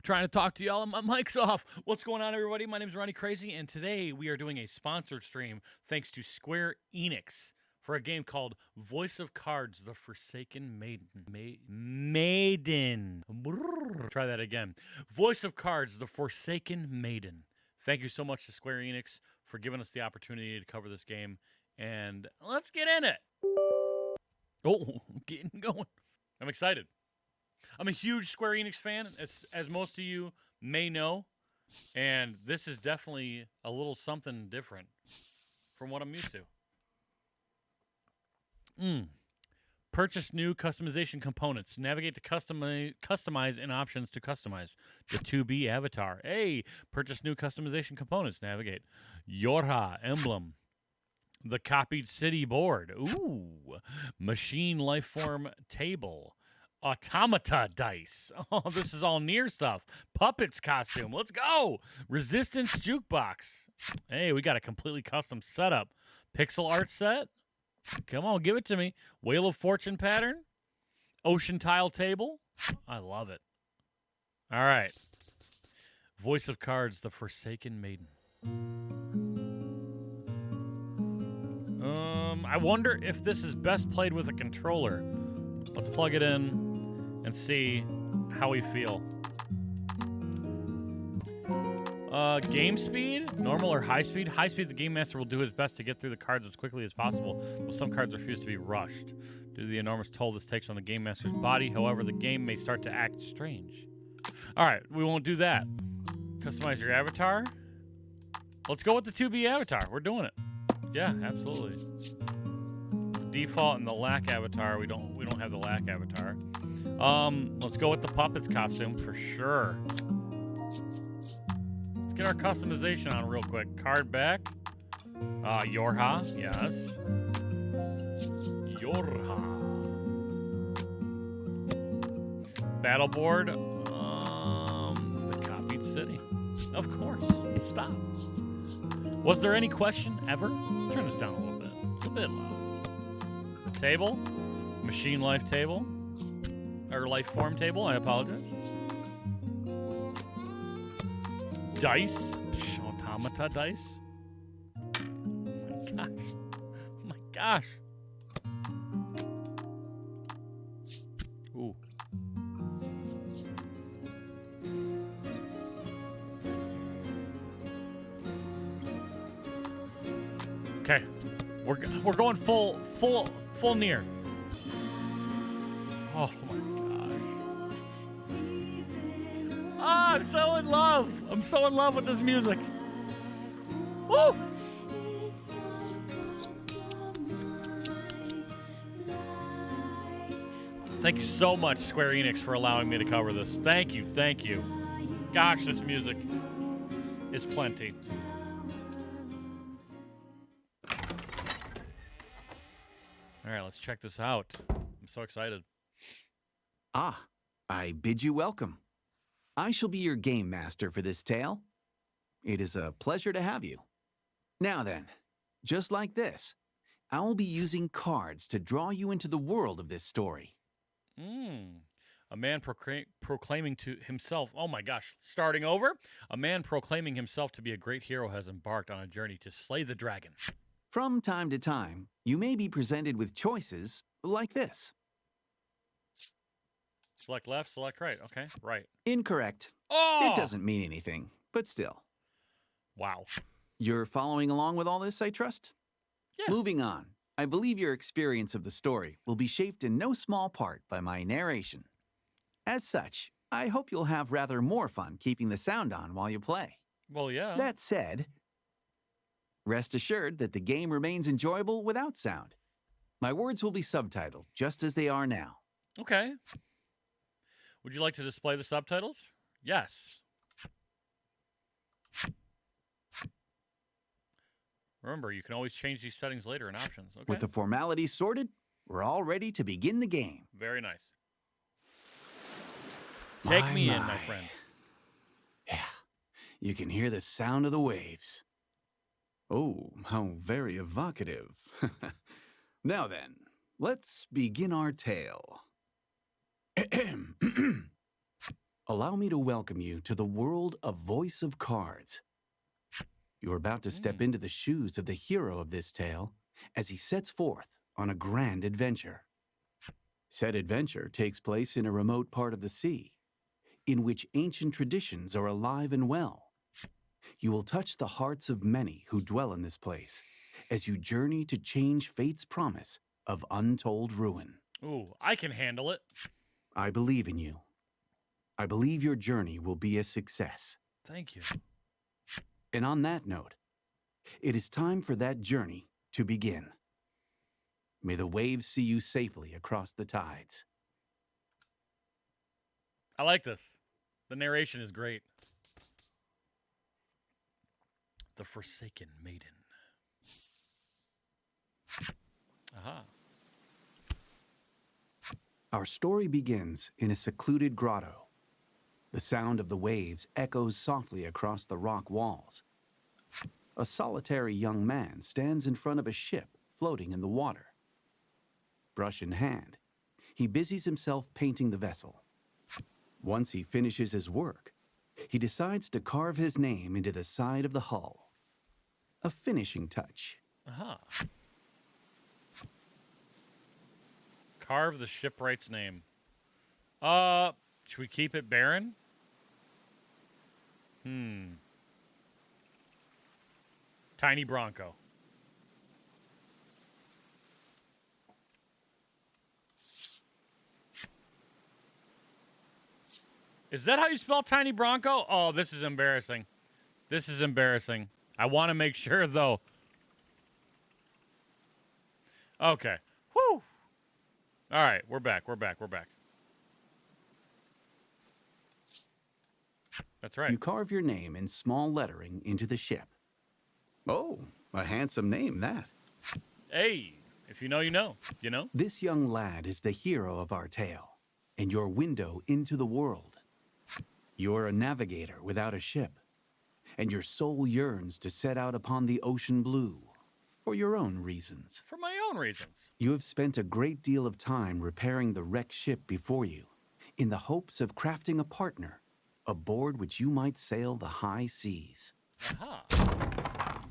Trying to talk to y'all and my mic's off. What's going on, everybody? My name is Ronnie Crazy, and today we are doing a sponsored stream thanks to Square Enix for a game called Voice of Cards, The Forsaken Maiden. Maiden. Brrr. Try that again. Voice of Cards, The Forsaken Maiden. Thank you so much to Square Enix for giving us the opportunity to cover this game, and let's get in it. Oh, getting going. I'm excited. I'm a huge Square Enix fan, as most of you may know, and this is definitely a little something different from what I'm used to. Purchase new customization components. Navigate to customize and options to customize the 2B avatar. Hey, purchase new customization components. Navigate. Yorha emblem. The copied city board. Ooh. Machine lifeform table. Automata dice. Oh, this is all NieR stuff. Puppets costume. Let's go. Resistance jukebox. Hey, we got a completely custom setup. Pixel art set. Come on, give it to me. Wheel of Fortune pattern. Ocean tile table. I love it. All right. Voice of Cards, The Forsaken Maiden. I wonder if this is best played with a controller. Let's plug it in and see how we feel. Game speed? Normal or high speed? High speed, the Game Master will do his best to get through the cards as quickly as possible, while some cards refuse to be rushed. Due to the enormous toll this takes on the Game Master's body, however, the game may start to act strange. Alright, we won't do that. Customize your avatar? Let's go with the 2B avatar. We're doing it. Yeah, absolutely. Default and the lack avatar. We don't have the lack avatar. Let's go with the puppets costume for sure. Let's get our customization on real quick. Card back. Yorha, yes. Yorha. Battle board. The copied city. Of course. Stop. Was there any question ever? Turn this down a little bit. It's a bit loud. Table, machine life table, or life form table, I apologize. Dice, automata dice. Oh my gosh. Oh my gosh. Ooh. Okay. We're going full NieR. Oh my gosh. I'm so in love. I'm so in love with this music. Woo! Thank you so much, Square Enix, for allowing me to cover this. Thank you, thank you. Gosh, this music is plenty. All right, let's check this out. I'm so excited. Ah, I bid you welcome. I shall be your game master for this tale. It is a pleasure to have you. Now then, just like this, I will be using cards to draw you into the world of this story. A man proclaiming to himself, oh my gosh, starting over? A man proclaiming himself to be a great hero has embarked on a journey to slay the dragon. From time to time, you may be presented with choices like this. Select left, select right. Okay, right. Incorrect. Oh! It doesn't mean anything, but still. Wow. You're following along with all this, I trust? Yeah. Moving on. I believe your experience of the story will be shaped in no small part by my narration. As such, I hope you'll have rather more fun keeping the sound on while you play. Well, yeah. That said, rest assured that the game remains enjoyable without sound. My words will be subtitled just as they are now. Okay. Would you like to display the subtitles? Yes. Remember, you can always change these settings later in options. Okay. With the formalities sorted, we're all ready to begin the game. Very nice. Take me in, my friend. Yeah, you can hear the sound of the waves. Oh, how very evocative. Now then, let's begin our tale. Allow me to welcome you to the world of Voice of Cards. You're about to step into the shoes of the hero of this tale as he sets forth on a grand adventure. Said adventure takes place in a remote part of the sea, in which ancient traditions are alive and well. You will touch the hearts of many who dwell in this place as you journey to change fate's promise of untold ruin. Ooh, I can handle it. I believe in you. I believe your journey will be a success. Thank you. And on that note, it is time for that journey to begin. May the waves see you safely across the tides. I like this. The narration is great. The Forsaken Maiden. Aha. Our story begins in a secluded grotto. The sound of the waves echoes softly across the rock walls. A solitary young man stands in front of a ship floating in the water. Brush in hand, he busies himself painting the vessel. Once he finishes his work, he decides to carve his name into the side of the hull. A finishing touch. Aha. Carve the shipwright's name. Should we keep it barren? Tiny Bronco. Is that how you spell Tiny Bronco? Oh, this is embarrassing. This is embarrassing. I want to make sure, though. Okay. Whew. All right, we're back. We're back. We're back. That's right. You carve your name in small lettering into the ship. Oh, a handsome name, that. Hey, if you know, you know. You know? This young lad is the hero of our tale, and your window into the world. You're a navigator without a ship, and your soul yearns to set out upon the ocean blue for your own reasons. For my own reasons. You have spent a great deal of time repairing the wrecked ship before you, in the hopes of crafting a partner aboard which you might sail the high seas. Aha.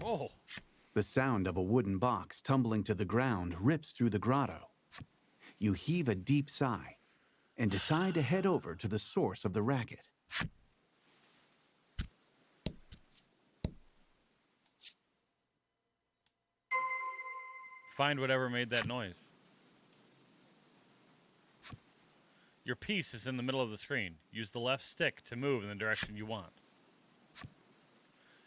Whoa. The sound of a wooden box tumbling to the ground rips through the grotto. You heave a deep sigh and decide to head over to the source of the racket. Find whatever made that noise. Your piece is in the middle of the screen. Use the left stick to move in the direction you want.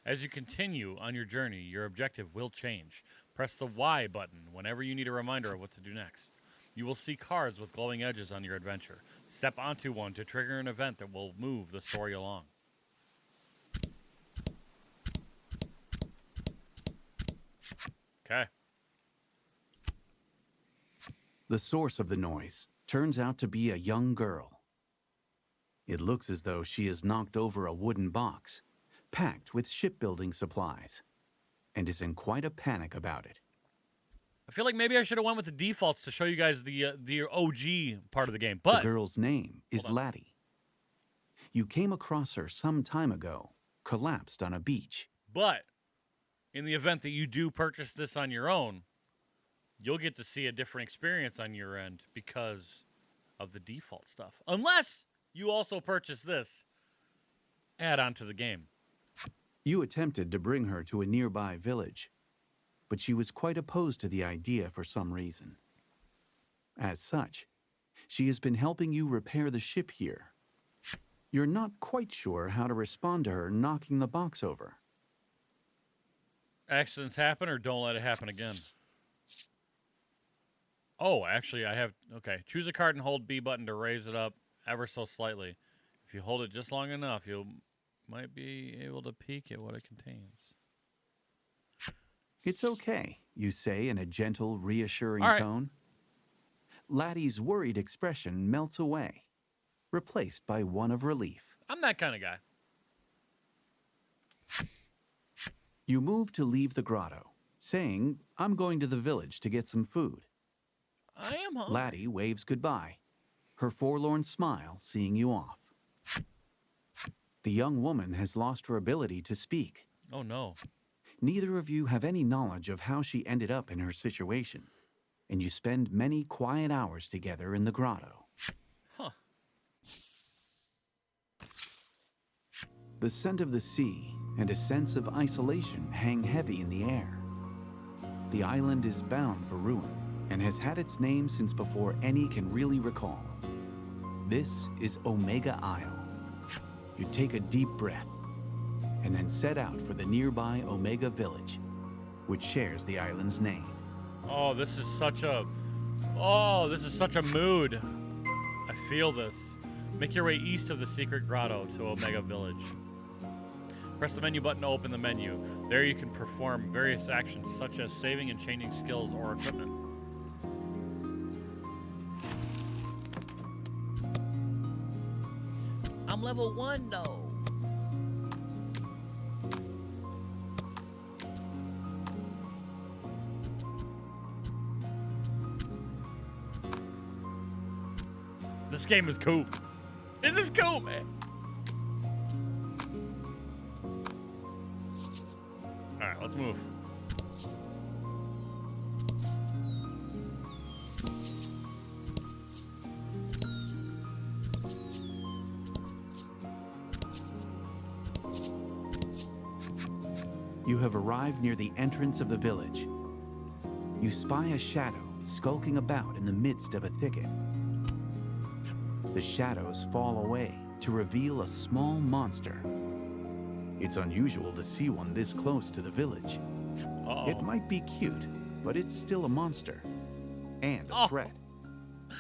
As you continue on your journey, your objective will change. Press the Y button whenever you need a reminder of what to do next. You will see cards with glowing edges on your adventure. Step onto one to trigger an event that will move the story along. Okay. The source of the noise turns out to be a young girl. It looks as though she has knocked over a wooden box, packed with shipbuilding supplies, and is in quite a panic about it. I feel like maybe I should have went with the defaults to show you guys the OG part of the game. But the girl's name is Laddie. You came across her some time ago, collapsed on a beach. But in the event that you do purchase this on your own, you'll get to see a different experience on your end because of the default stuff. Unless you also purchase this add-on to the game. You attempted to bring her to a nearby village, but she was quite opposed to the idea for some reason. As such, she has been helping you repair the ship here. You're not quite sure how to respond to her knocking the box over. Accidents happen or don't let it happen again. Oh, actually, I have... Okay, choose a card and hold B button to raise it up ever so slightly. If you hold it just long enough, you might be able to peek at what it contains. It's okay, you say in a gentle, reassuring All right. tone. Laddie's worried expression melts away, replaced by one of relief. I'm that kind of guy. You move to leave the grotto, saying, I'm going to the village to get some food. I am hungry. Laddie waves goodbye, her forlorn smile seeing you off. The young woman has lost her ability to speak. Oh, no. Neither of you have any knowledge of how she ended up in her situation, and you spend many quiet hours together in the grotto. Huh. The scent of the sea and a sense of isolation hang heavy in the air. The island is bound for ruin and has had its name since before any can really recall. This is Omega Isle. You take a deep breath and then set out for the nearby Omega Village, which shares the island's name. Oh, this is such a... Oh, this is such a mood. I feel this. Make your way east of the secret grotto to Omega Village. Press the menu button to open the menu. There you can perform various actions, such as saving and changing skills or equipment. I'm level 1, though. This game is cool. This is cool, man. All right, let's move. You have arrived near the entrance of the village. You spy a shadow skulking about in the midst of a thicket. The shadows fall away to reveal a small monster. It's unusual to see one this close to the village. Uh-oh. It might be cute, but it's still a monster and a threat.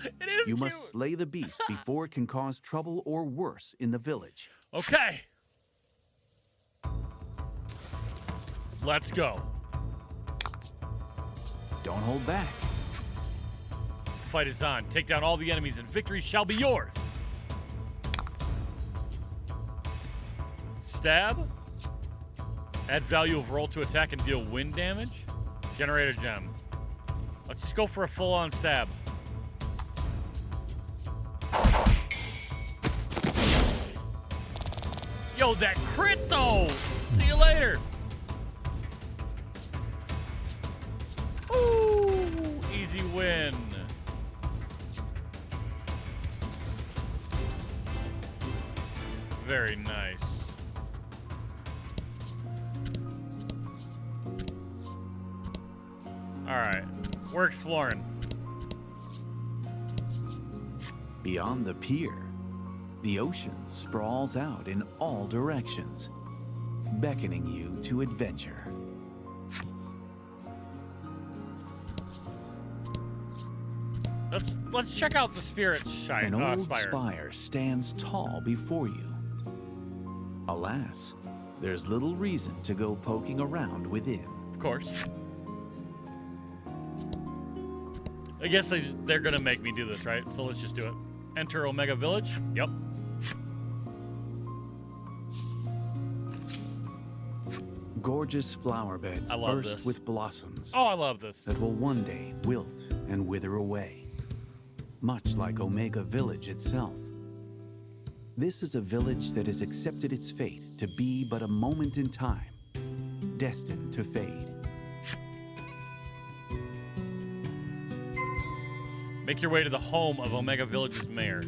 It is You cute. must slay the beast before it can cause trouble or worse in the village. Okay. Let's go. Don't hold back. Fight is on. Take down all the enemies and victory shall be yours. Stab. Add value of roll to attack and deal wind damage. Generate a gem. Let's just go for a full-on stab. Yo, that crit though! See you later! Ooh, easy win. Very nice. All right, we're exploring. Beyond the pier, the ocean sprawls out in all directions, beckoning you to adventure. Let's check out the Spirit's An old spire. spire stands tall before you. Alas, there's little reason to go poking around within. Of course. I guess they're gonna make me do this, right? So let's just do it. Enter Omega Village. Yep. Gorgeous flower beds I love burst this. with blossoms Oh, I love this. that will one day wilt and wither away, much like Omega Village itself. This is a village that has accepted its fate to be but a moment in time, destined to fade. Make your way to the home of Omega Village's mayor.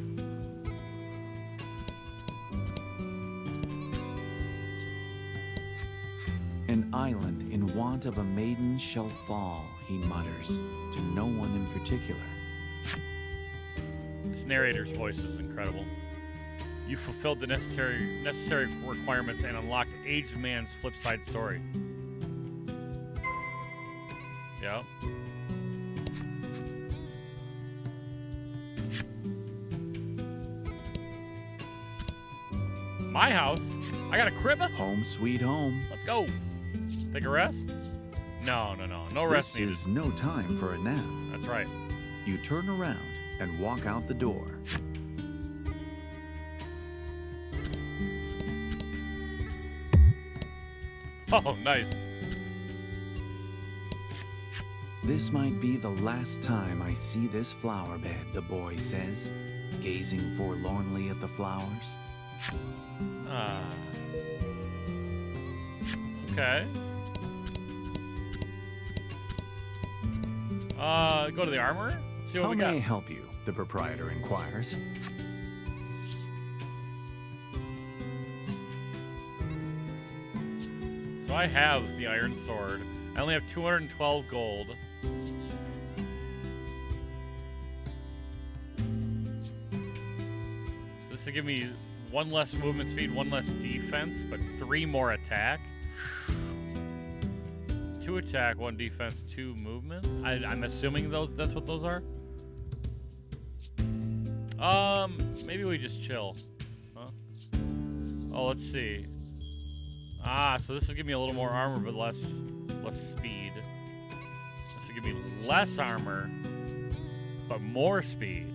An island in want of a maiden shall fall, he mutters, to no one in particular. This narrator's voice is incredible. You fulfilled the necessary requirements and unlocked Aged Man's flip side story. Yep. My house? I got a crib? Home sweet home. Let's go. Take a rest? No rest This needed. is no time for a nap. That's right. You turn around and walk out the door. Oh, nice. This might be the last time I see this flower bed, the boy says, gazing forlornly at the flowers. Okay. Go to the armor. See what How we may got. I help you? The proprietor inquires. So I have the iron sword. I only have 212 gold. So this will give me 1 less movement speed, 1 less defense, but 3 more attack. 2 attack, 1 defense, 2 movement. I'm assuming that's what those are. Maybe we just chill. Huh? Oh, let's see. So this will give me a little more armor, but less speed. This will give me less armor, but more speed.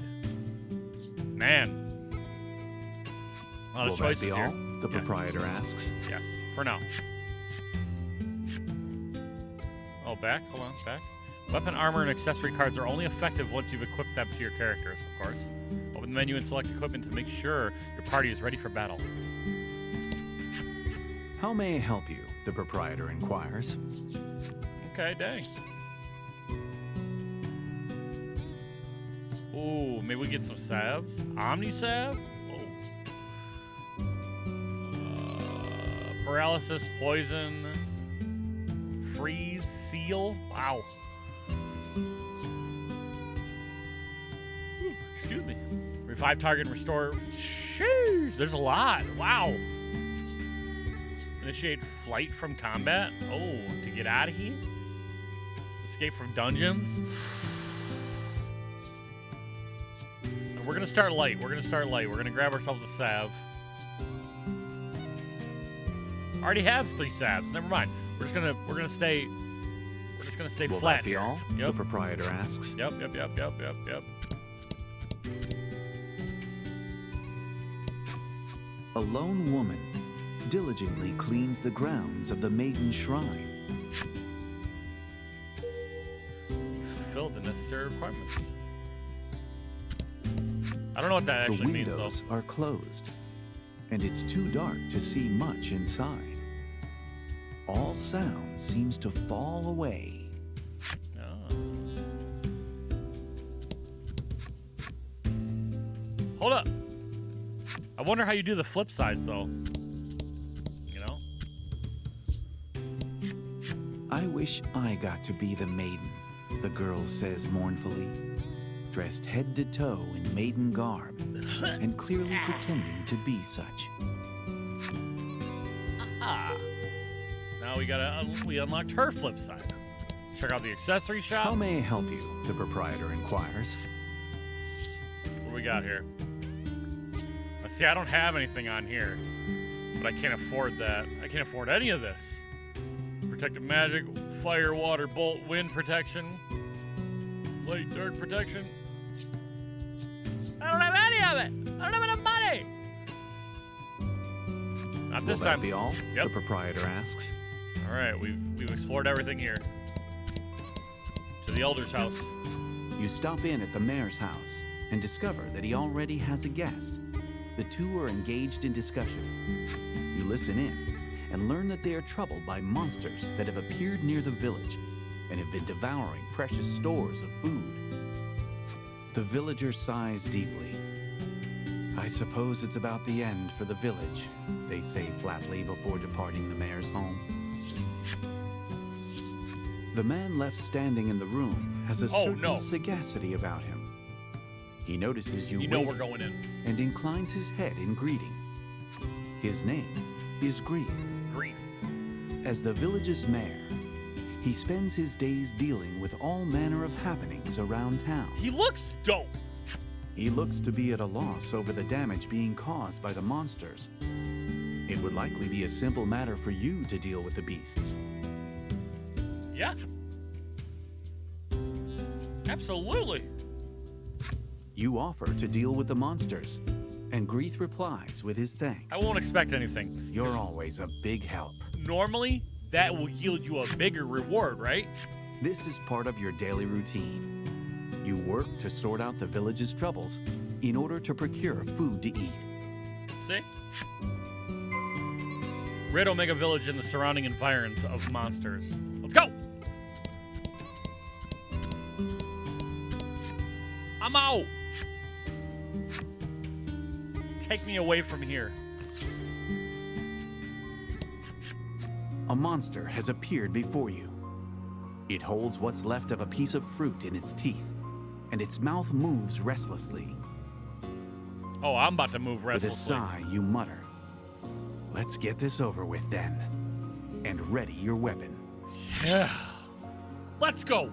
Man. A lot Will of that choices be here. all? The Yes. proprietor asks. Yes, for now. Oh, back? Hold on, back. Weapon, armor, and accessory cards are only effective once you've equipped them to your characters, of course. Open the menu and select equipment to make sure your party is ready for battle. How may I help you? The proprietor inquires. Okay, dang. Ooh, maybe we get some salves. Omni salve? Oh. Paralysis, poison, freeze, seal. Wow. Ooh, excuse me. Revive target and restore. Sheesh, there's a lot. Wow. Initiate flight from combat. Oh, to get out of here. Escape from dungeons. And we're gonna start light. We're gonna grab ourselves a salve. Already have 3 salves. Never mind. We're just gonna stay Will flat that be here. all? Yep. The proprietor asks. Yep. A lone woman diligently cleans the grounds of the Maiden Shrine. You fulfilled the necessary requirements. I don't know what that The actually means, windows though. are closed, and it's too dark to see much inside. All sound seems to fall away. Oh. Hold up. I wonder how you do the flip sides, though. You know? I wish I got to be the maiden, the girl says mournfully, dressed head to toe in maiden garb, and clearly pretending to be such. Ah. Now we unlocked her flip side. Check out the accessory shop. How may I help you? The proprietor inquires. What do we got here? See, I don't have anything on here, but I can't afford that. I can't afford any of this. Protective magic, fire, water, bolt, wind protection, light, dark protection. I don't have any of it. I don't have enough money. Not this Will that time. be all? Yep. The proprietor asks. All right, we've explored everything here. To the elder's house. You stop in at the mayor's house and discover that he already has a guest. The two are engaged in discussion. You listen in and learn that they are troubled by monsters that have appeared near the village and have been devouring precious stores of food. The villager sighs deeply. I suppose it's about the end for the village, they say flatly before departing the mayor's home. The man left standing in the room has a certain sagacity about him. He notices you know waiting we're going in. and inclines his head in greeting. His name is Grief. Grief. As the village's mayor, he spends his days dealing with all manner of happenings around town. He looks dope. He looks to be at a loss over the damage being caused by the monsters. It would likely be a simple matter for you to deal with the beasts. Yeah. Absolutely. You offer to deal with the monsters, and Grief replies with his thanks. I won't expect anything. You're always a big help. Normally, that will yield you a bigger reward, right? This is part of your daily routine. You work to sort out the village's troubles in order to procure food to eat. See? Rid Omega Village and the surrounding environs of monsters. Let's go! I'm out! Take me away from here. A monster has appeared before you. It holds what's left of a piece of fruit in its teeth, and its mouth moves restlessly. Oh, I'm about to move With restlessly. a sigh, you mutter, "Let's get this over with then." And ready your weapon. Yeah. Let's go!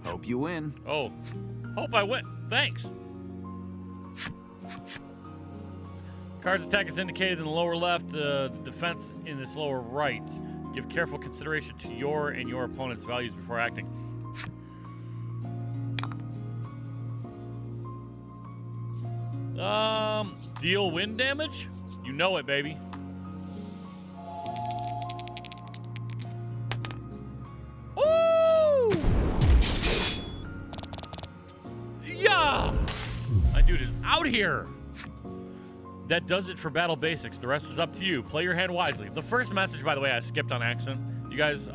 Hope you win. Oh, hope I win. Thanks. Card's attack is indicated in the lower left, the defense in this lower right. Give careful consideration to your and your opponent's values before acting. Deal wind damage? You know it, baby. Ooh! Yeah! My dude is out here. That does it for battle basics. The rest is up to you. Play your hand wisely. The first message, by the way, I skipped on accident. You guys,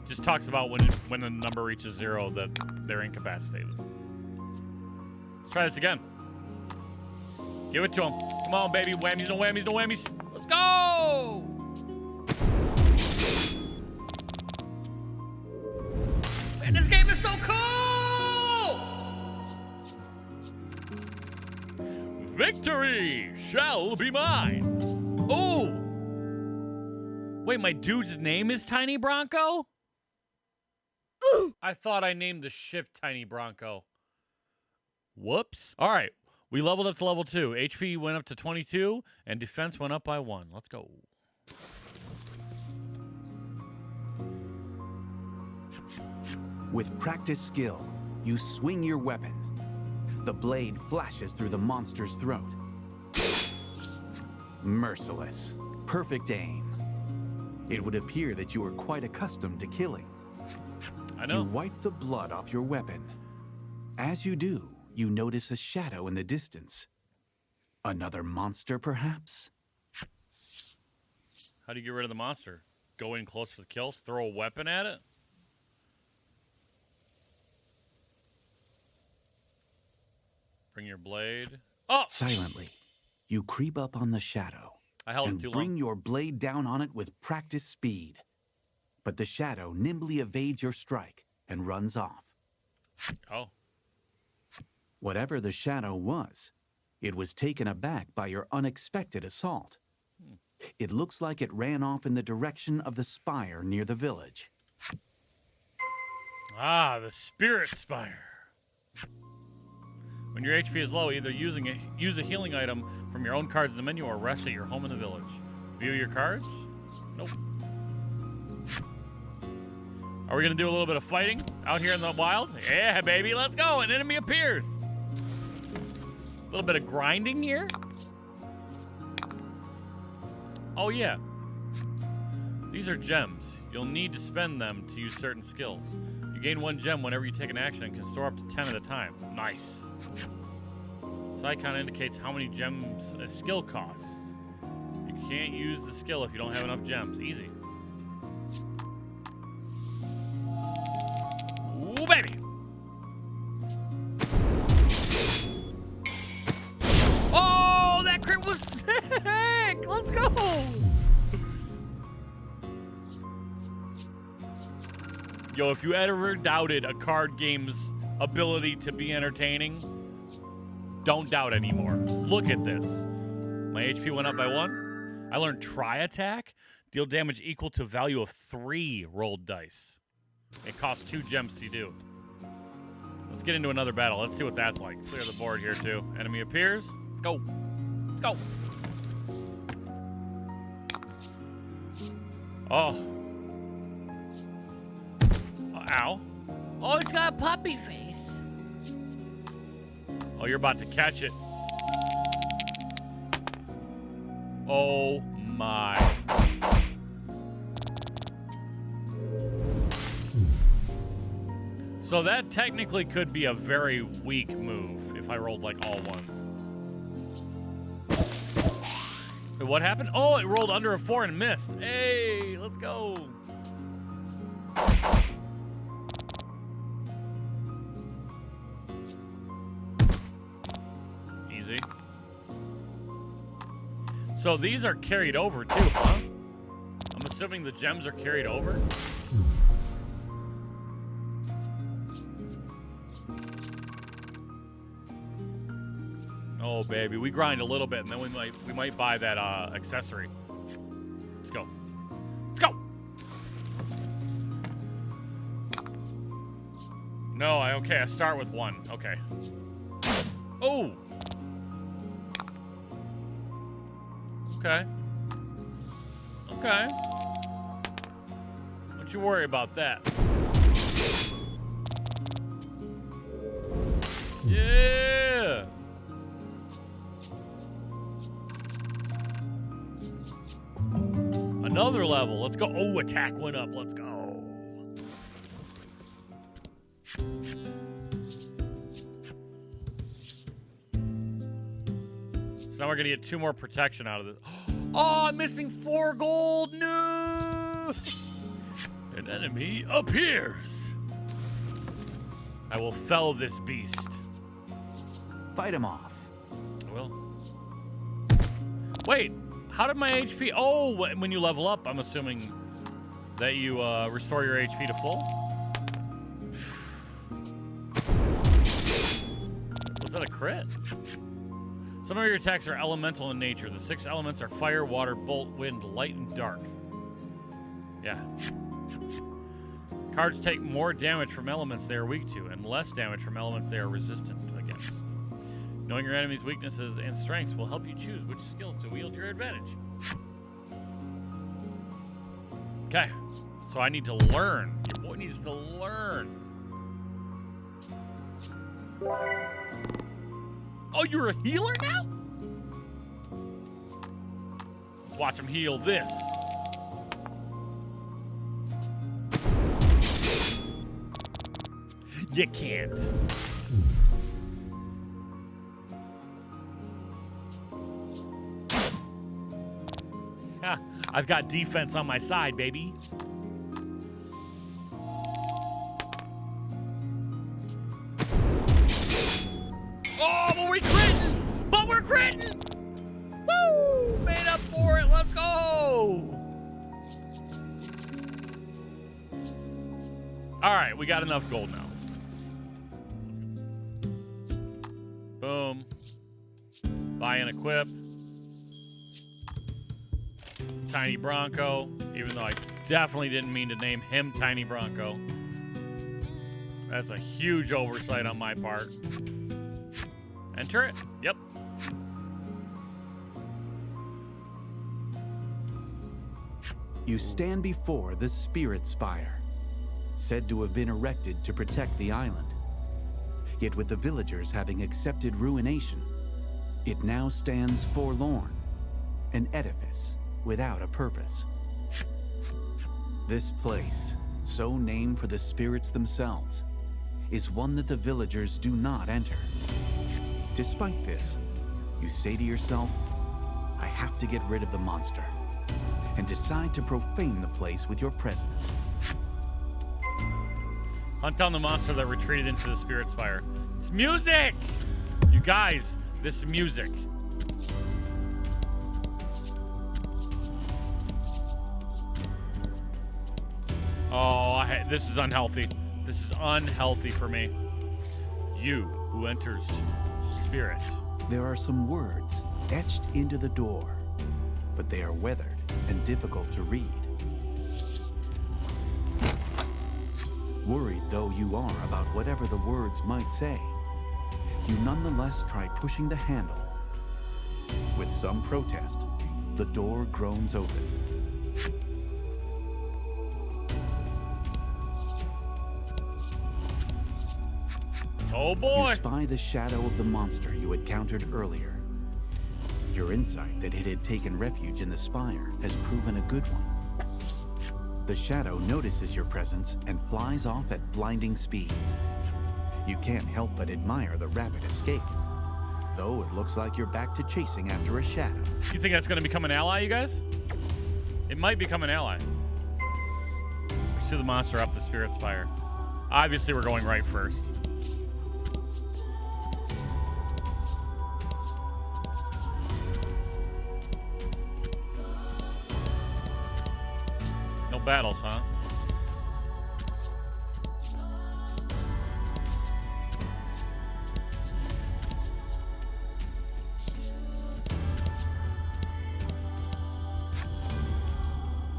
just talks about when the number reaches 0 that they're incapacitated. Let's try this again. Give it to him. Come on, baby. Whammies, no whammies, no whammies. Let's go! Man, this game is so cool! Victory shall be mine. Ooh! Wait, my dude's name is Tiny Bronco? Ooh! I thought I named the ship Tiny Bronco. Whoops. All right. We leveled up to level 2. HP went up to 22, and defense went up by 1. Let's go. With practiced skill, you swing your weapon. The blade flashes through the monster's throat. Merciless. Perfect aim. It would appear that you are quite accustomed to killing. I know. You wipe the blood off your weapon. As you do, you notice a shadow in the distance. Another monster, perhaps? How do you get rid of the monster? Go in close with kill? Throw a weapon at it? Bring your blade. Oh! Silently, you creep up on the shadow I held it and too bring long. your blade down on it with practiced speed. But the shadow nimbly evades your strike and runs off. Oh. Whatever the shadow was, it was taken aback by your unexpected assault. It looks like it ran off in the direction of the spire near the village. Ah, the Spirit Spire. When your HP is low, either use a healing item from your own cards in the menu or rest at your home in the village. View your cards? Nope. Are we going to do a little bit of fighting out here in the wild? Yeah, baby, let's go. An enemy appears. A little bit of grinding here. Oh, yeah. These are gems. You'll need to spend them to use certain skills. You gain 1 gem whenever you take an action and can store up to 10 at a time. Nice. This icon indicates how many gems a skill costs. You can't use the skill if you don't have enough gems. Easy. Ooh, baby. Oh, that crit was sick. Let's go. Yo, if you ever doubted a card game's ability to be entertaining, don't doubt anymore. Look at this. My HP went up by 1. I learned Try Attack. Deal damage equal to value of 3 rolled dice. It costs 2 gems to do. Let's get into another battle. Let's see what that's like. Clear the board here, too. Enemy appears. Let's go. Let's go. Oh. Ow. Oh, he's got a puppy face. Oh, you're about to catch it. Oh, my. So that technically could be a very weak move if I rolled like all ones. What happened? Oh, it rolled under a 4 and missed. Hey, let's go. Easy. So these are carried over too, huh? I'm assuming the gems are carried over. Oh baby, we grind a little bit and then we might buy that accessory. Let's go. Let's go. No, okay, I start with 1. Okay. Oh. Okay. Okay. Don't you worry about that. Yeah. Another level. Let's go. Oh, attack went up. Let's go. So now we're gonna get 2 more protection out of this. Oh, I'm missing 4 gold. No. An enemy appears. I will fell this beast. Fight him off. I will. Wait. How did my HP... Oh, when you level up, I'm assuming that you restore your HP to full? Was that a crit? Some of your attacks are elemental in nature. The 6 elements are fire, water, bolt, wind, light, and dark. Yeah. Cards take more damage from elements they are weak to, and less damage from elements they are resistant against. Knowing your enemy's weaknesses and strengths will help you choose which skills to wield your advantage. Okay, so I need to learn. Your boy needs to learn. Oh, you're a healer now? Watch him heal this. You can't. I've got defense on my side, baby. Oh, but we're critting! But we're critting! Woo! Made up for it. Let's go! All right, we got enough gold now. Boom. Buy and equip. Tiny Bronco, even though I definitely didn't mean to name him Tiny Bronco. That's a huge oversight on my part. Enter it. Yep. You stand before the Spirit Spire, said to have been erected to protect the island. Yet with the villagers having accepted ruination, it now stands forlorn, an edifice without a purpose. This place, so named for the spirits themselves, is one that the villagers do not enter. Despite this, you say to yourself, I have to get rid of the monster, and decide to profane the place with your presence. Hunt down the monster that retreated into the Spirit Spire. It's music! You guys, this music. Oh, this is unhealthy. This is unhealthy for me. You who enters Spirit. There are some words etched into the door, but they are weathered and difficult to read. Worried though you are about whatever the words might say, you nonetheless try pushing the handle. With some protest, the door groans open. Oh boy! You spy the shadow of the monster you encountered earlier. Your insight that it had taken refuge in the spire has proven a good one. The shadow notices your presence and flies off at blinding speed. You can't help but admire the rapid escape, though it looks like you're back to chasing after a shadow. You think that's going to become an ally, you guys? It might become an ally. Pursue the monster up the spirit spire. Obviously, we're going right first. No battles, huh?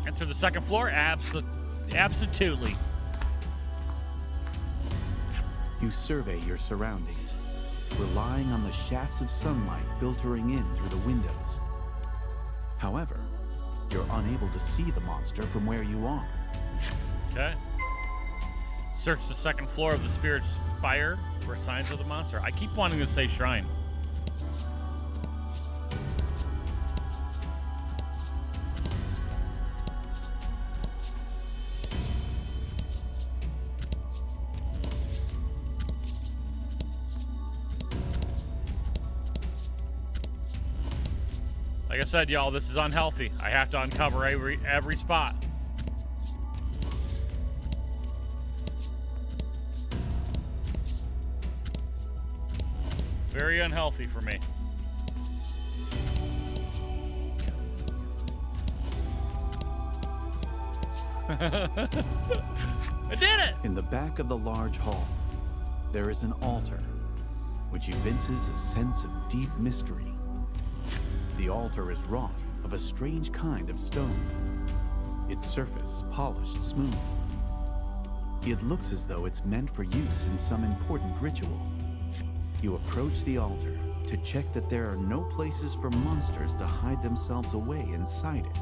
Enter the second floor? Absolutely. You survey your surroundings, relying on the shafts of sunlight filtering in through the windows. However, you're unable to see the monster from where you are. Okay. Search the second floor of the spirit spire for signs of the monster. I keep wanting to say shrine. Like I said, y'all, this is unhealthy. I have to uncover every spot. Very unhealthy for me. I did it! In the back of the large hall, there is an altar, which evinces a sense of deep mystery. The altar is wrought of a strange kind of stone, its surface polished smooth. It looks as though it's meant for use in some important ritual. You approach the altar to check that there are no places for monsters to hide themselves away inside it.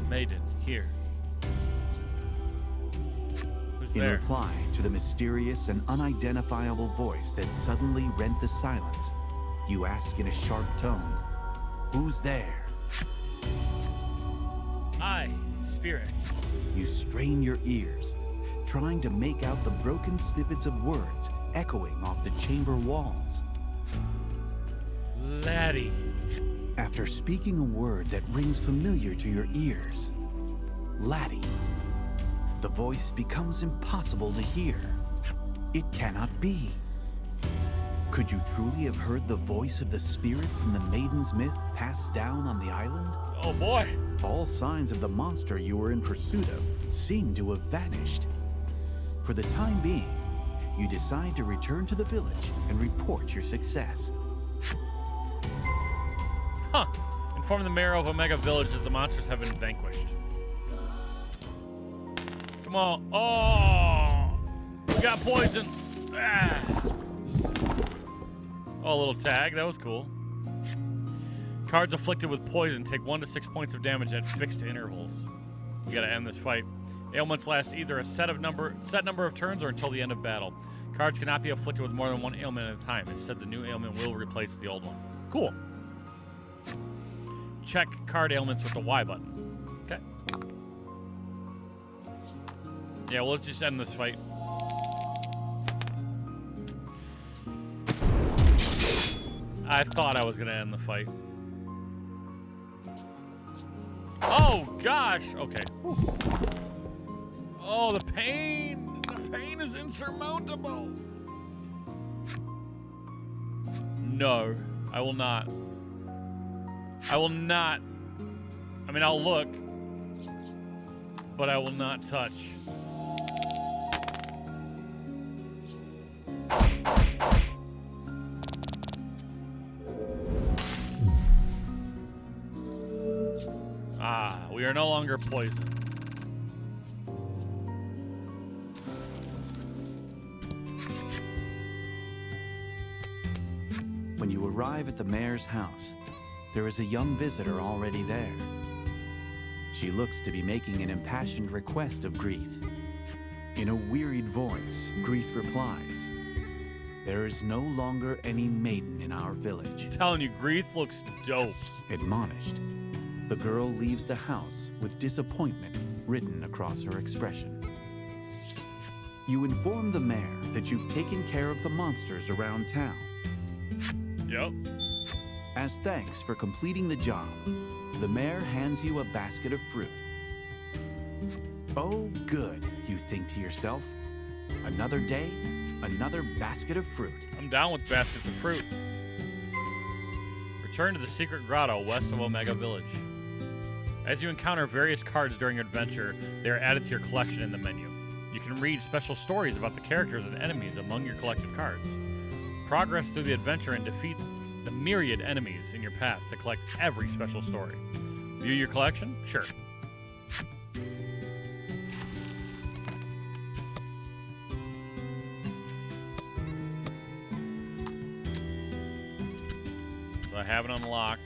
Maiden, here. Who's In there? reply to the mysterious and unidentifiable voice that suddenly rent the silence, you ask in a sharp tone, "Who's there?" I, spirit. You strain your ears, trying to make out the broken snippets of words echoing off the chamber walls. Laddie. After speaking a word that rings familiar to your ears, Laddie, the voice becomes impossible to hear. It cannot be. Could you truly have heard the voice of the spirit from the Maiden's myth passed down on the island? Oh boy. All signs of the monster you were in pursuit of seem to have vanished. For the time being, you decide to return to the village and report your success. Huh. Inform the mayor of Omega Village that the monsters have been vanquished. Come on. Oh! We got poison. Ah. Oh, a little tag. That was cool. Cards afflicted with poison take 1 to 6 points of damage at fixed intervals. We gotta end this fight. Ailments last either a set number of turns or until the end of battle. Cards cannot be afflicted with more than one ailment at a time. Instead, the new ailment will replace the old one. Cool. Check card ailments with the Y button. Okay. Yeah, we'll just end this fight. I thought I was gonna end the fight. Oh gosh. Okay. Whew. Oh, the pain. The pain is insurmountable. No, I will not. I will not. I mean, I'll look, but I will not touch. Ah, we are no longer poisoned. When you arrive at the mayor's house, there is a young visitor already there. She looks to be making an impassioned request of Grieth. In a wearied voice, Grieth replies, "There is no longer any maiden in our village." I'm telling you, Grieth looks dope. Admonished, The girl leaves the house with disappointment written across her expression. You inform the mayor that you've taken care of the monsters around town. Yep. As thanks for completing the job, the mayor hands you a basket of fruit. Oh, good, you think to yourself. Another day, another basket of fruit. I'm down with baskets of fruit. Return to the secret grotto west of Omega Village. As you encounter various cards during your adventure, they are added to your collection in the menu. You can read special stories about the characters and enemies among your collected cards. Progress through the adventure and defeat the myriad enemies in your path to collect every special story. View your collection? Sure. So I have it unlocked.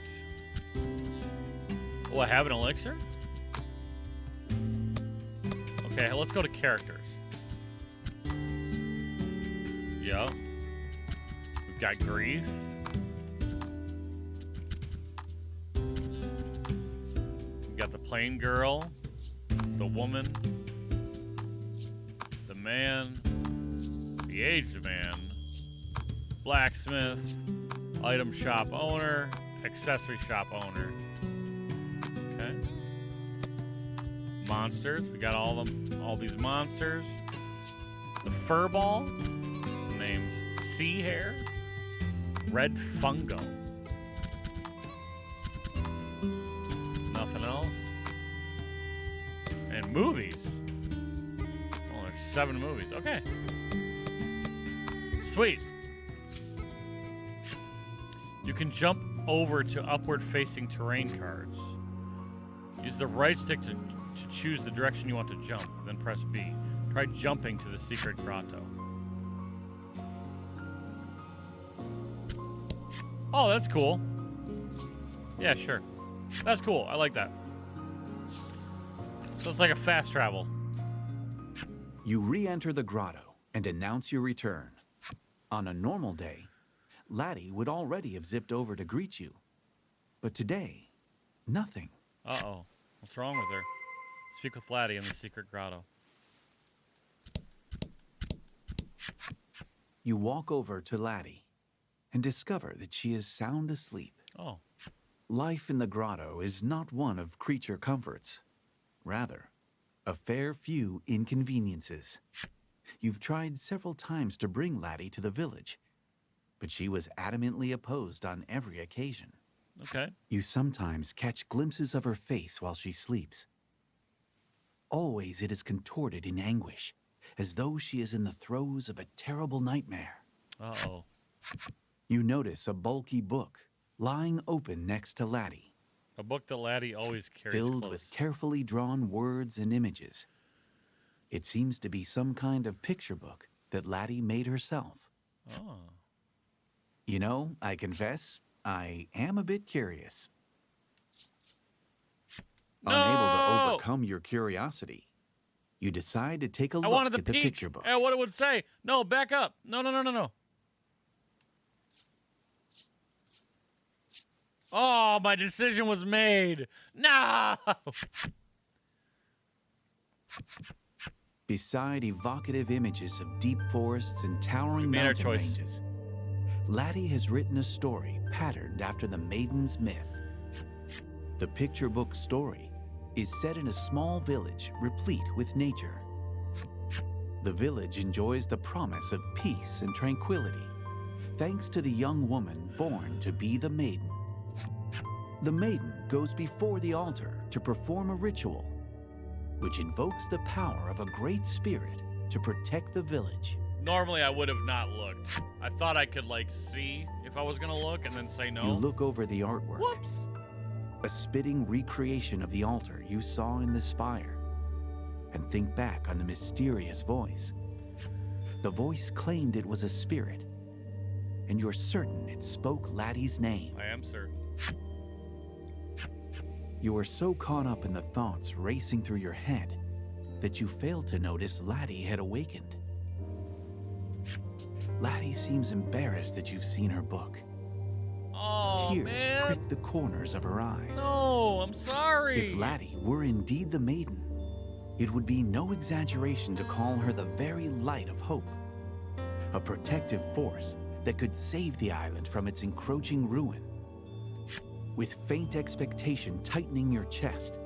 Oh, I have an elixir? Okay, let's go to characters. Yep. We've got Grease. We've got the plain girl, the woman, the man, the aged man, blacksmith, item shop owner, accessory shop owner. Okay. Monsters. We got all these monsters. The furball. Name's Sea Hare. Red Fungo. Nothing else. And movies. Oh, there's 7 movies. Okay. Sweet. You can jump over to upward-facing terrain cards. Use the right stick to choose the direction you want to jump, then press B. Try jumping to the secret grotto. Oh, that's cool. Yeah, sure. That's cool. I like that. So it's like a fast travel. You re-enter the grotto and announce your return. On a normal day, Laddie would already have zipped over to greet you. But today, nothing. Uh-oh. What's wrong with her? Speak with Laddie in the secret grotto. You walk over to Laddie and discover that she is sound asleep. Oh. Life in the grotto is not one of creature comforts. Rather, a fair few inconveniences. You've tried several times to bring Laddie to the village, but she was adamantly opposed on every occasion. Okay. You sometimes catch glimpses of her face while she sleeps. Always it is contorted in anguish, as though she is in the throes of a terrible nightmare. Uh-oh. You notice a bulky book lying open next to Laddie, A book that Laddie always carries filled close. with carefully drawn words and images. It seems to be some kind of picture book that Laddie made herself. Oh. You know, I confess, I am a bit curious. No! Unable to overcome your curiosity, you decide to take a I look wanted at to the peek picture book. at what it would say. No, back up. No. Oh, my decision was made. No! Beside evocative images of deep forests and towering We made our mountain choice. ranges, Laddie has written a story patterned after the Maiden's myth. The picture book story is set in a small village replete with nature. The village enjoys the promise of peace and tranquility, thanks to the young woman born to be the Maiden. The Maiden goes before the altar to perform a ritual, which invokes the power of a great spirit to protect the village. Normally, I would have not looked. I thought I could, see if I was going to look and then say no. You look over the artwork, Whoops. a spitting recreation of the altar you saw in the spire, and think back on the mysterious voice. The voice claimed it was a spirit, and you're certain it spoke Laddie's name. I am certain. You are so caught up in the thoughts racing through your head that you fail to notice Laddie had awakened. Laddie seems embarrassed that you've seen her book. Oh, Tears man. pricked the corners of her eyes. No, I'm sorry. If Laddie were indeed the maiden, it would be no exaggeration to call her the very light of hope. A protective force that could save the island from its encroaching ruin. With faint expectation tightening your chest,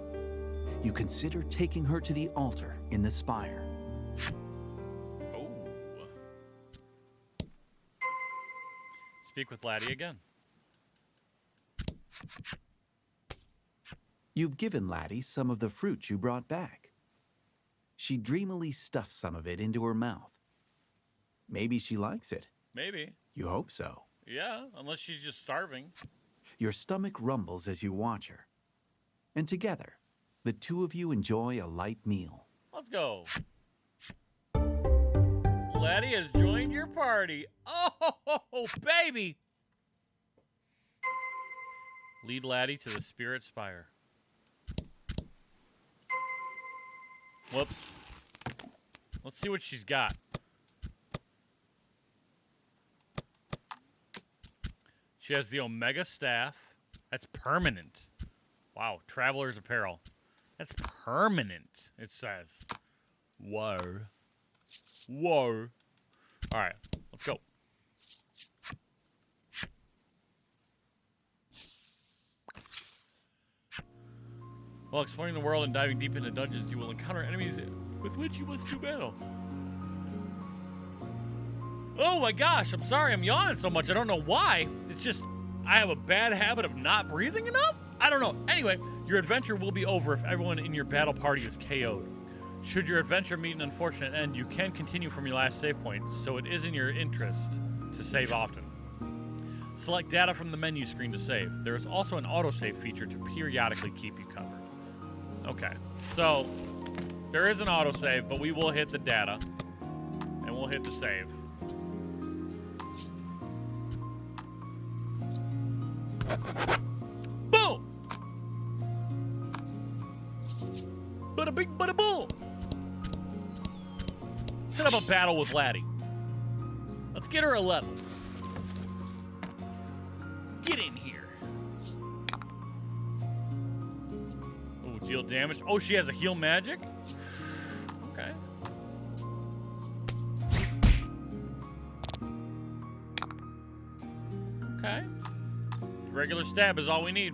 you consider taking her to the altar in the spire. Oh. Speak with Laddie again. You've given Laddie some of the fruit you brought back. She dreamily stuffs some of it into her mouth. Maybe she likes it. Maybe. You hope so. Yeah, unless she's just starving. Your stomach rumbles as you watch her. And together, the two of you enjoy a light meal. Let's go. Laddie has joined your party. Oh, baby. Lead Laddie to the Spirit Spire. Whoops. Let's see what she's got. She has the Omega Staff. That's permanent. Wow, Traveler's Apparel. That's permanent, it says. Whoa. Whoa. All right, let's go. While exploring the world and diving deep into dungeons, you will encounter enemies with which you must do battle. Oh my gosh, I'm sorry I'm yawning so much. I don't know why. It's just, I have a bad habit of not breathing enough? I don't know. Anyway, your adventure will be over if everyone in your battle party is KO'd. Should your adventure meet an unfortunate end, you can continue from your last save point, so it is in your interest to save often. Select data from the menu screen to save. There is also an autosave feature to periodically keep you covered. Okay, so there is an autosave, but we will hit the data, and we'll hit the save. Boom! Bada bing, bada boom! Set up a battle with Laddie. Let's get her a level. Get in here. Oh, deal damage. Oh, she has a heal magic? Okay. Okay. Regular stab is all we need.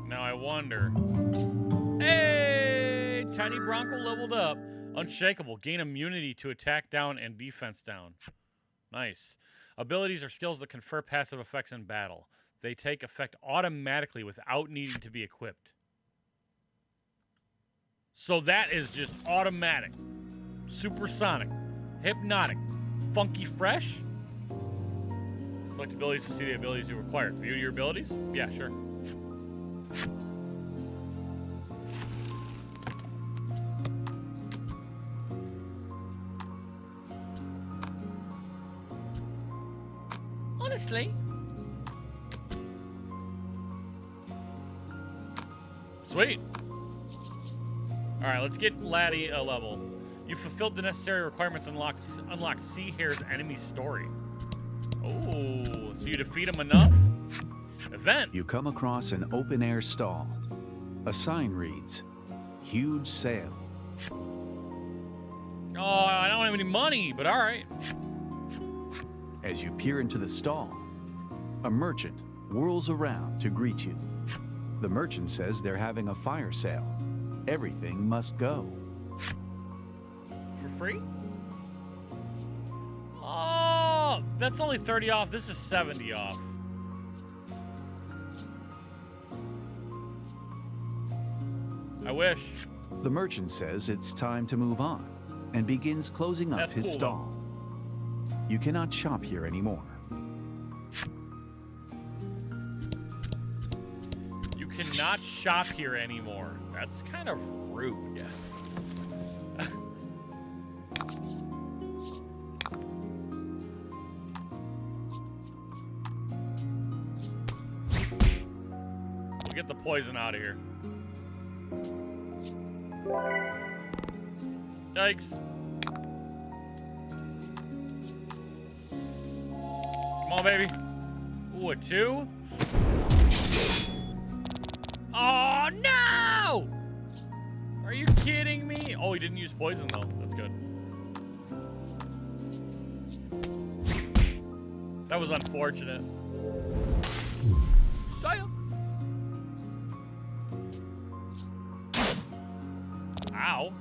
Now I wonder. Hey! Tiny Bronco leveled up. Unshakable. Gain immunity to attack down and defense down. Nice. Abilities are skills that confer passive effects in battle. They take effect automatically without needing to be equipped. So that is just automatic. Supersonic. Hypnotic. Funky fresh. Select abilities to see the abilities you require. View your abilities? Yeah, sure. Honestly. Sweet. All right, let's get Laddie a level. You fulfilled the necessary requirements and unlocked Sea Hare's enemy story. Oh, so you defeat him enough? Event. You come across an open-air stall. A sign reads, "Huge sale." Oh, I don't have any money, but all right. As you peer into the stall, a merchant whirls around to greet you. The merchant says they're having a fire sale. Everything must go. For free? Oh, that's only 30 off. This is 70 off. I wish. The merchant says it's time to move on and begins closing up That's his cool, stall. You cannot shop here anymore. You cannot shop here anymore. That's kind of rude. We'll get the poison out of here. Yikes. Come on, baby. Ooh, a 2? Oh, no! Are you kidding me? Oh, he didn't use poison, though. That's good. That was unfortunate. Saya. Ow.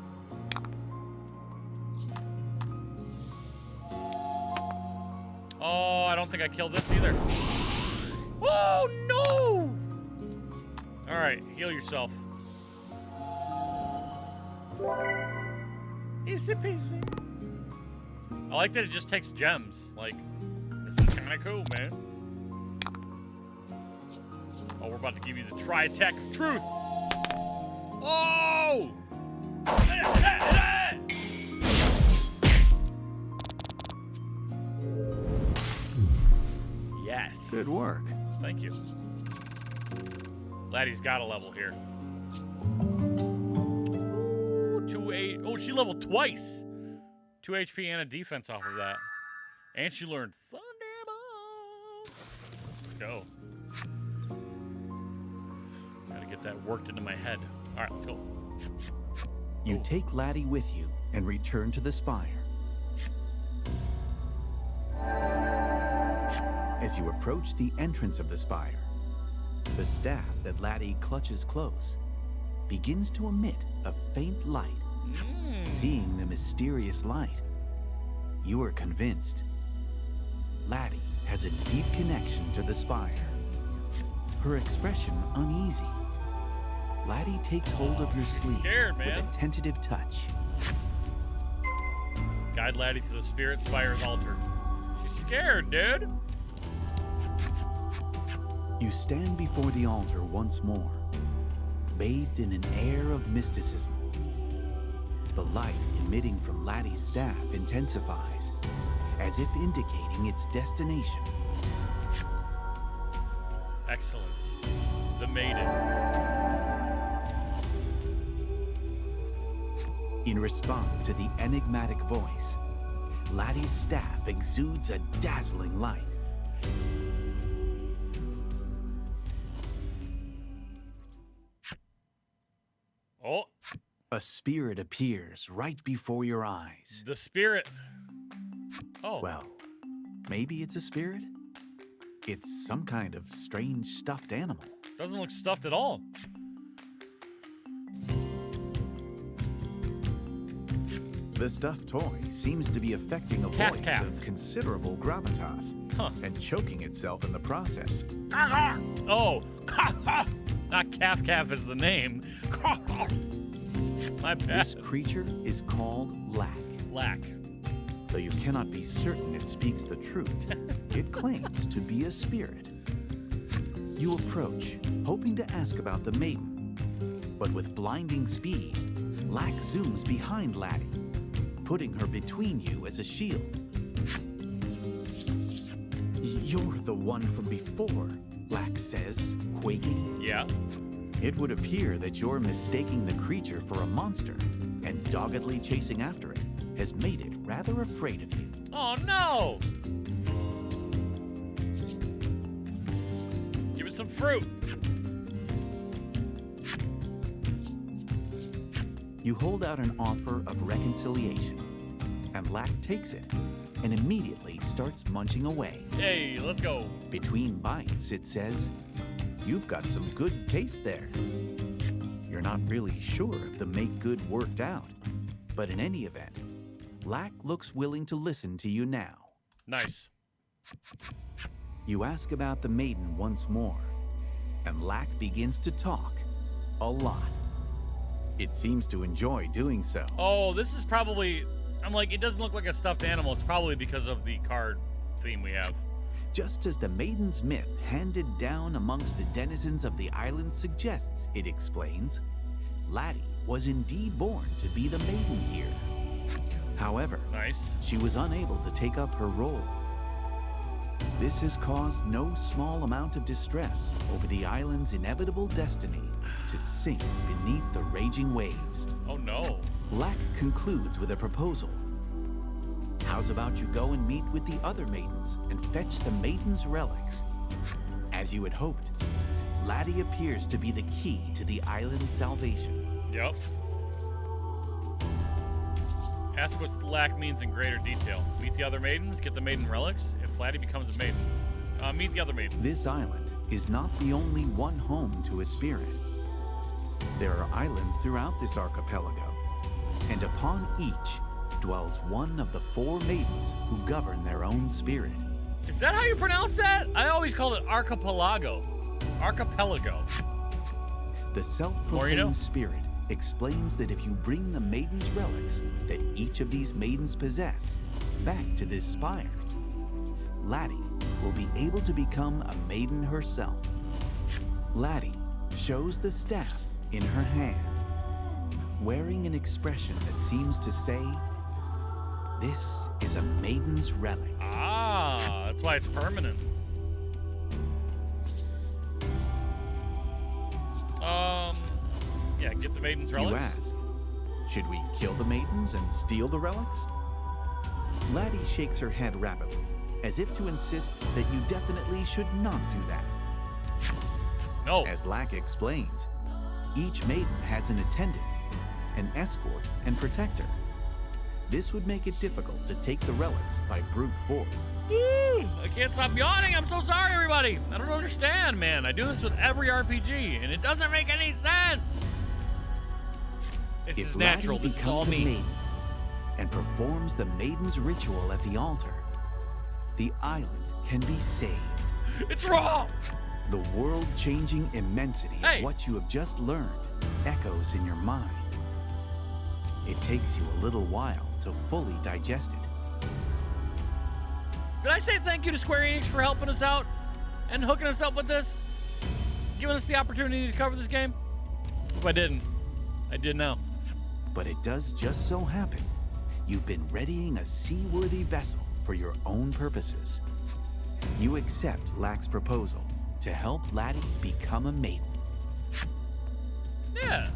Oh, I don't think I killed this either. Oh, no! All right, heal yourself. Easy peasy. I like that it just takes gems. Like, this is kind of cool, man. Oh, we're about to give you the tri-attack of truth. Oh! Yes. Good work. Thank you. Laddie's got a level here. Ooh, 2 Oh, she leveled twice. 2 HP and a defense off of that. And she learned Thunderbolt. Let's go. Gotta get that worked into my head. All right, let's go. You take Laddie with you and return to the spire. As you approach the entrance of the spire, the staff that Laddie clutches close begins to emit a faint light. Seeing the mysterious light, you are convinced Laddie has a deep connection to the spire. Her expression uneasy. Laddie takes hold of your sleeve Scared, with man. a tentative touch. Guide Laddie to the Spirit Spire's altar. She's scared, dude. You stand before the altar once more, bathed in an air of mysticism. The light emitting from Laddie's staff intensifies, as if indicating its destination. Excellent. The Maiden. In response to the enigmatic voice, Laddie's staff exudes a dazzling light. Oh, A spirit appears right before your eyes. the Spirit. Oh, Well, maybe it's a spirit? It's some kind of strange stuffed animal. doesn't look stuffed at all. The stuffed toy seems to be affecting a Calf, voice calf. of considerable gravitas Huh. and choking itself in the process. Oh, not Calf Calf is the name. My bad. This creature is called Lack. Black. Though you cannot be certain it speaks the truth, it claims to be a spirit. You approach, hoping to ask about the maiden, but with blinding speed, Lack zooms behind Laddie, putting her between you as a shield. You're the one from before, Lack says, quaking. Yeah. It would appear that you're mistaking the creature for a monster, and doggedly chasing after it has made it rather afraid of you. Oh no! Give it some fruit. You hold out an offer of reconciliation, and Lack takes it and immediately starts munching away. Hey, let's go. Between bites, it says, "You've got some good taste there." You're not really sure if the make good worked out, but in any event, Lack looks willing to listen to you now. Nice. You ask about the maiden once more, and Lack begins to talk a lot. It seems to enjoy doing so. Oh, this is probably... I'm like, it doesn't look like a stuffed animal. It's probably because of the card theme we have. Just as the maiden's myth handed down amongst the denizens of the island suggests, it explains, Laddie was indeed born to be the maiden here. However, Nice. she was unable to take up her role. This has caused no small amount of distress over the island's inevitable destiny to sink beneath the raging waves. Oh no. Lack concludes with a proposal. How's about you go and meet with the other maidens and fetch the maiden's relics? As you had hoped, Laddie appears to be the key to the island's salvation. Yep. Ask what lack means in greater detail. Meet the other maidens, get the maiden relics. If Laddie becomes a maiden, meet the other maidens. This island is not the only one home to a spirit. There are islands throughout this archipelago, and upon each dwells one of the 4 maidens who govern their own spirit. Is that how you pronounce that? I always called it archipelago. Archipelago. The self-proclaimed More you know. spirit explains that if you bring the maiden's relics that each of these maidens possess back to this spire, Laddie will be able to become a maiden herself. Laddie shows the staff in her hand, wearing an expression that seems to say, "This is a maiden's relic." Ah, that's why it's permanent. Yeah, get the maiden's relics. You ask, should we kill the maidens and steal the relics? Laddie shakes her head rapidly, as if to insist that you definitely should not do that. No. As Lack explains, each maiden has an attendant, an escort, and protector. This would make it difficult to take the relics by brute force. Woo! I can't stop yawning. I'm so sorry, everybody. I don't understand, man. I do this with every RPG, and it doesn't make any sense. It's If natural. Laddie This is all becomes a me. maiden and performs the maiden's ritual at the altar, the island can be saved. It's wrong. The world-changing immensity Hey. of what you have just learned echoes in your mind. It takes you a little while to fully digest it. Did I say thank you to Square Enix for helping us out and hooking us up with this? Giving us the opportunity to cover this game? If I didn't, I did now. But it does just so happen you've been readying a seaworthy vessel for your own purposes. You accept Lack's proposal to help Laddie become a maiden. Yeah.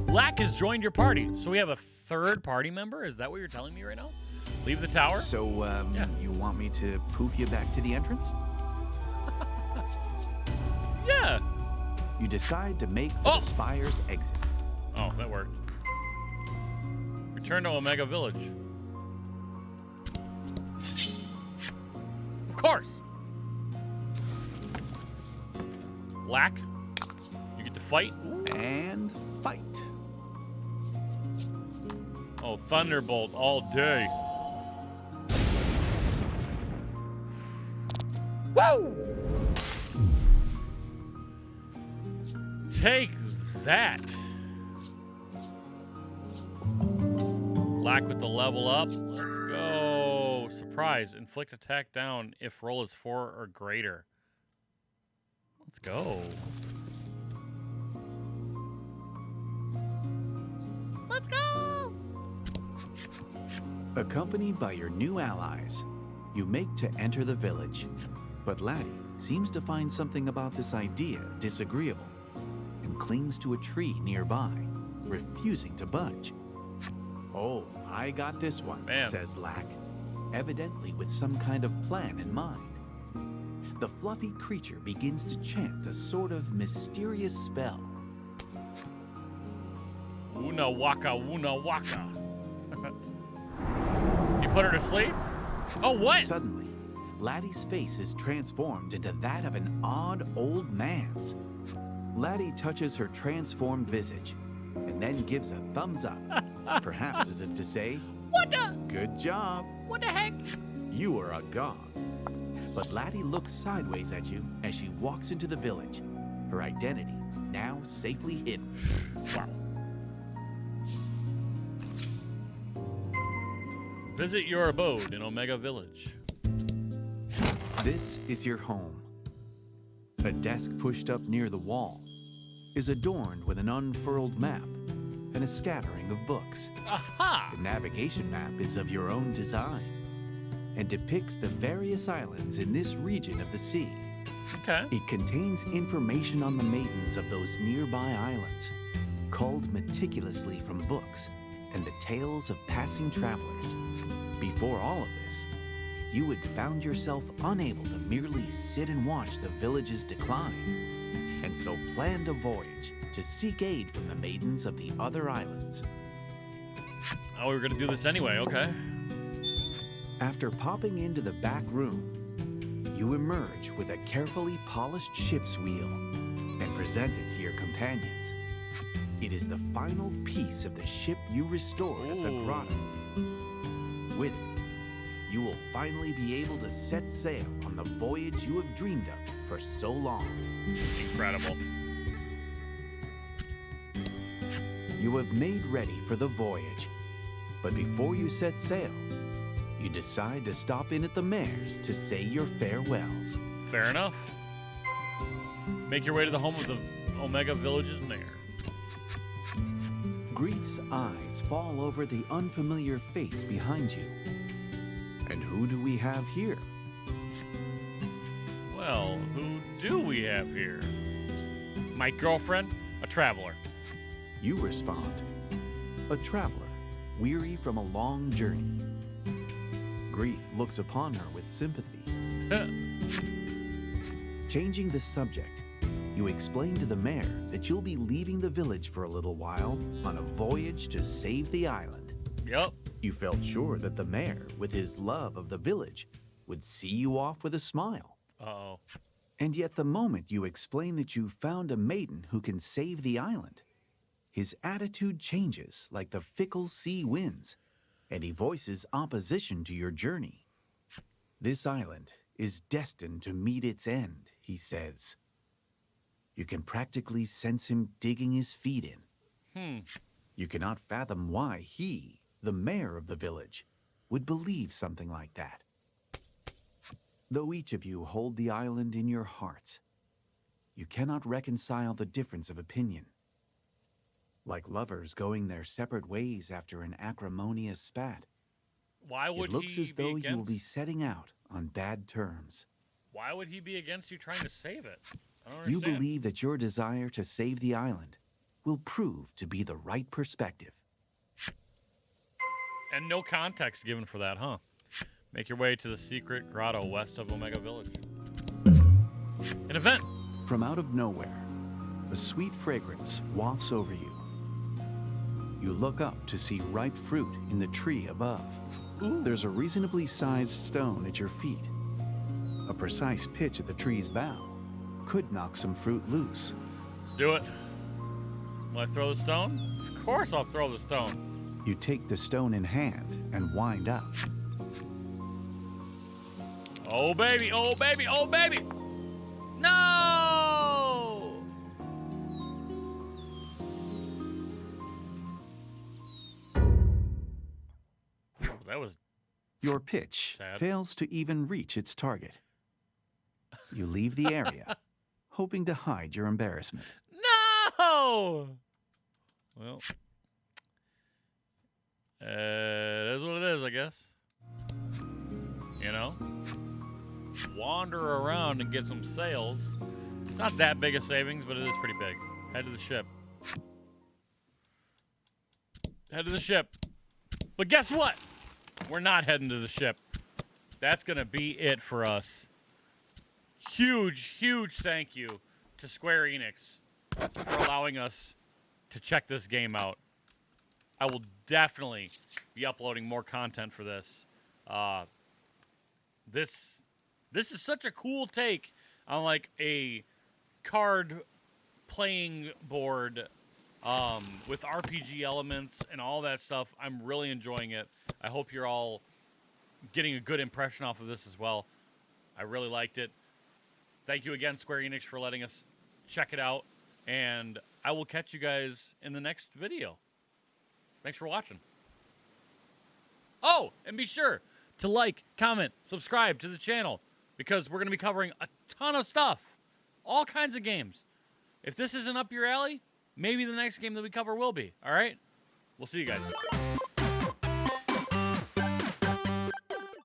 Lack has joined your party, so we have a 3rd party member? Is that what you're telling me right now? Leave the tower? So, Yeah. you want me to poof you back to the entrance? Yeah. You decide to make for Oh. the spire's exit. Oh, that worked. Return to Omega Village. Of course. Lack, you get to fight. And fight. Oh, Thunderbolt all day. Woo! Take that. Lack with the level up. Let's go. Surprise. Inflict attack down if roll is 4 or greater. Let's go. Let's go. Accompanied by your new allies, you make to enter the village. But Laddie seems to find something about this idea disagreeable and clings to a tree nearby, refusing to budge. "Oh, I got this one," Bam. says Lack, evidently with some kind of plan in mind. The fluffy creature begins to chant a sort of mysterious spell. Wuna waka, wuna waka. You put her to sleep? Oh, what? Suddenly, Laddie's face is transformed into that of an odd old man's. Laddie touches her transformed visage and then gives a thumbs up, perhaps as if to say, What the? "Good job, What the heck? you are a god." But Laddie looks sideways at you as she walks into the village, her identity now safely hidden. Wow. Visit your abode in Omega Village. This is your home. A desk pushed up near the wall is adorned with an unfurled map and a scattering of books. Aha! The navigation map is of your own design, and depicts the various islands in this region of the sea. Okay. It contains information on the maidens of those nearby islands, culled meticulously from books and the tales of passing travelers. Before all of this, you had found yourself unable to merely sit and watch the village's decline, and so planned a voyage to seek aid from the maidens of the other islands. Oh, we were going to do this anyway. Okay. After popping into the back room, you emerge with a carefully polished ship's wheel and present it to your companions. It is the final piece of the ship you restored at the grotto. With it, you will finally be able to set sail on the voyage you have dreamed of for so long. Incredible. You have made ready for the voyage, but before you set sail, you decide to stop in at the mayor's to say your farewells. Fair enough. Make your way to the home of the Omega Village's mayor. Grieth's eyes fall over the unfamiliar face behind you. And who do we have here? Well, who do we have here? My girlfriend, a traveler. You respond, a traveler, weary from a long journey. Grieth looks upon her with sympathy. Changing the subject, you explain to the mayor that you'll be leaving the village for a little while on a voyage to save the island. Yep. You felt sure that the mayor, with his love of the village, would see you off with a smile. Uh-oh. And yet the moment you explain that you found a maiden who can save the island, his attitude changes like the fickle sea winds, and he voices opposition to your journey. This island is destined to meet its end, he says. You can practically sense him digging his feet in. You cannot fathom why he, the mayor of the village, would believe something like that. Though each of you hold the island in your hearts, you cannot reconcile the difference of opinion. Like lovers going their separate ways after an acrimonious spat, Why would it looks he as though be you will against... be setting out on bad terms. Why would he be against you trying to save it? I don't You understand. believe that your desire to save the island will prove to be the right perspective. And no context given for that, huh? Make your way to the secret grotto west of Omega Village. An event. From out of nowhere, a sweet fragrance wafts over you. You look up to see ripe fruit in the tree above. There's a reasonably sized stone at your feet. A precise pitch at the tree's bough could knock some fruit loose. Let's do it. Will I throw the stone? Of course I'll throw the stone. You take the stone in hand and wind up. Oh, baby. Oh, baby. Oh, baby. No! That was... Your pitch Sad. fails to even reach its target. You leave the area, hoping to hide your embarrassment. No! Well, it is what it is, I guess. You know? Wander around and get some sales. Not that big a savings, but it is pretty big. Head to the ship. Head to the ship. But guess what? We're not heading to the ship. That's going to be it for us. Huge, huge thank you to Square Enix for allowing us to check this game out. I will definitely be uploading more content for this. This is such a cool take on like a card playing board with RPG elements and all that stuff. I'm really enjoying it. I hope you're all getting a good impression off of this as well. I really liked it. Thank you again, Square Enix, for letting us check it out. And I will catch you guys in the next video. Thanks for watching. Oh, and be sure to like, comment, subscribe to the channel, because we're going to be covering a ton of stuff. All kinds of games. If this isn't up your alley, maybe the next game that we cover will be. All right? We'll see you guys.